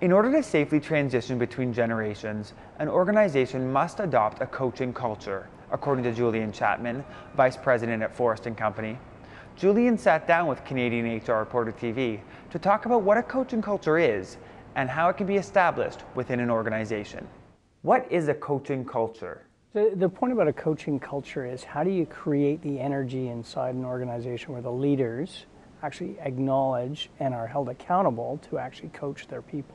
In order to safely transition between generations, an organization must adopt a coaching culture, according to Julian Chapman, Vice President at Forrest & Company. Julian sat down with Canadian HR Reporter TV to talk about what a coaching culture is and how it can be established within an organization. What is a coaching culture? The point about a coaching culture is how do you create the energy inside an organization where the leaders actually acknowledge and are held accountable to actually coach their people.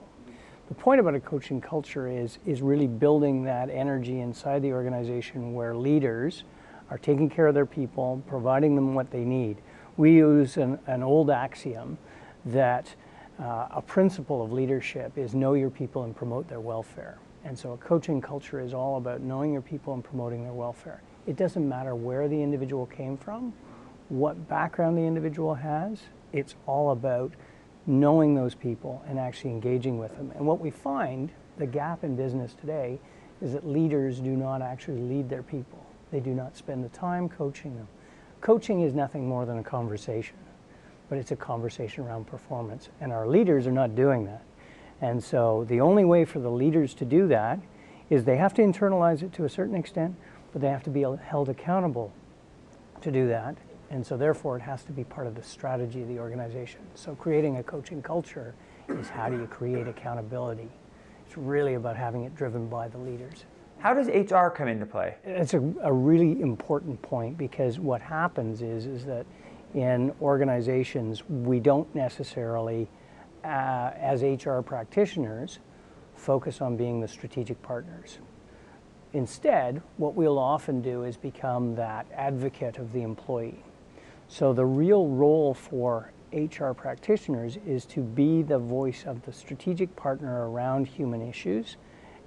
The point about a coaching culture is really building that energy inside the organization where leaders are taking care of their people, providing them what they need. We use an old axiom that a principle of leadership is know your people and promote their welfare. And so a coaching culture is all about knowing your people and promoting their welfare. It doesn't matter where the individual came from, what background the individual has, it's all about knowing those people and actually engaging with them. And what we find, the gap in business today, is that leaders do not actually lead their people. They do not spend the time coaching them. Coaching is nothing more than a conversation, but it's a conversation around performance, and our leaders are not doing that. And so the only way for the leaders to do that is they have to internalize it to a certain extent, but they have to be held accountable to do that. And so therefore it has to be part of the strategy of the organization. So creating a coaching culture is how do you create accountability? It's really about having it driven by the leaders. How does HR come into play? It's a really important point, because what happens is that in organizations we don't necessarily, as HR practitioners, focus on being the strategic partners. Instead, what we'll often do is become that advocate of the employee. So the real role for HR practitioners is to be the voice of the strategic partner around human issues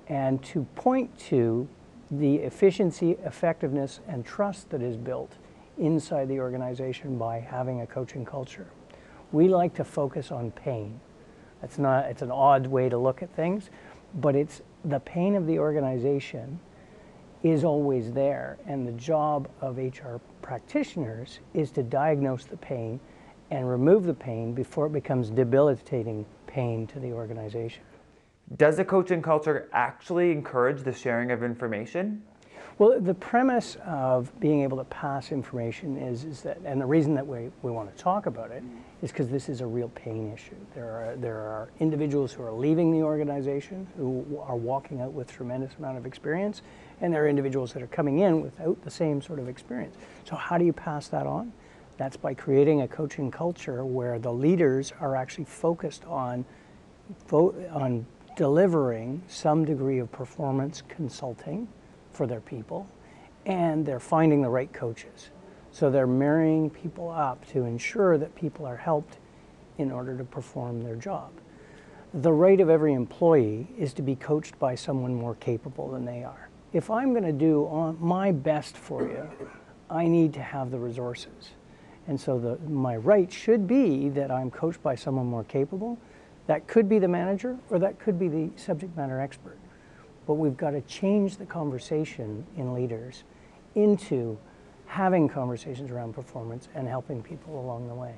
and to point to the efficiency, effectiveness, and trust that is built inside the organization by having a coaching culture. We like to focus on pain. It's an odd way to look at things, but it's the pain of the organization is always there, and the job of HR practitioners is to diagnose the pain and remove the pain before it becomes debilitating pain to the organization. Does the coaching culture actually encourage the sharing of information? Well, the premise of being able to pass information is that, and the reason that we want to talk about it is because this is a real pain issue. There are individuals who are leaving the organization who are walking out with tremendous amount of experience, and there are individuals that are coming in without the same sort of experience. So how do you pass that on? That's by creating a coaching culture where the leaders are actually focused on delivering some degree of performance consulting for their people, and they're finding the right coaches. So they're marrying people up to ensure that people are helped in order to perform their job. The right of every employee is to be coached by someone more capable than they are. If I'm going to do my best for you, I need to have the resources. And so my right should be that I'm coached by someone more capable. That could be the manager, or that could be the subject matter expert. But we've got to change the conversation in leaders into having conversations around performance and helping people along the way.